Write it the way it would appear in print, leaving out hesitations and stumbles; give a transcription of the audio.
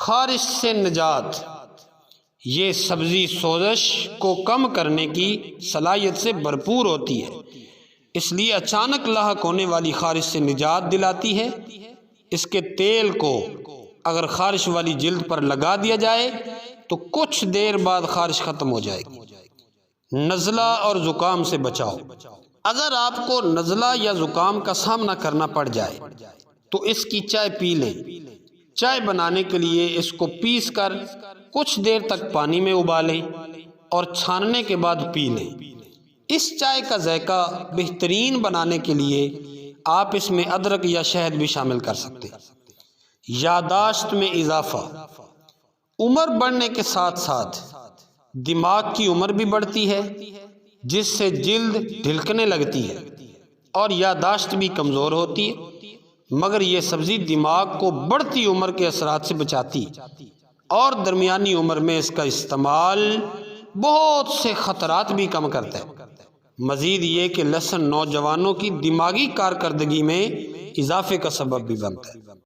خارش سے نجات، یہ سبزی سوزش کو کم کرنے کی صلاحیت سے بھرپور ہوتی ہے، اس لیے اچانک لاحق ہونے والی خارش سے نجات دلاتی ہے۔ اس کے تیل کو اگر خارش والی جلد پر لگا دیا جائے تو کچھ دیر بعد خارش ختم ہو جائے گی۔ نزلہ اور زکام سے بچاؤ، اگر آپ کو نزلہ یا زکام کا سامنا کرنا پڑ جائے تو اس کی چائے پی لیں۔ چائے بنانے کے لیے اس کو پیس کر کچھ دیر تک پانی میں ابالیں اور چھاننے کے بعد پی لیں۔ اس چائے کا ذائقہ بہترین بنانے کے لیے آپ اس میں ادرک یا شہد بھی شامل کر سکتے ہیں۔ یادداشت میں اضافہ، عمر بڑھنے کے ساتھ ساتھ دماغ کی عمر بھی بڑھتی ہے، جس سے جلد ڈھلکنے لگتی ہے اور یادداشت بھی کمزور ہوتی ہے، مگر یہ سبزی دماغ کو بڑھتی عمر کے اثرات سے بچاتی ہے اور درمیانی عمر میں اس کا استعمال بہت سے خطرات بھی کم کرتا ہے۔ مزید یہ کہ لہسن نوجوانوں کی دماغی کارکردگی میں اضافے کا سبب بھی بنتا ہے۔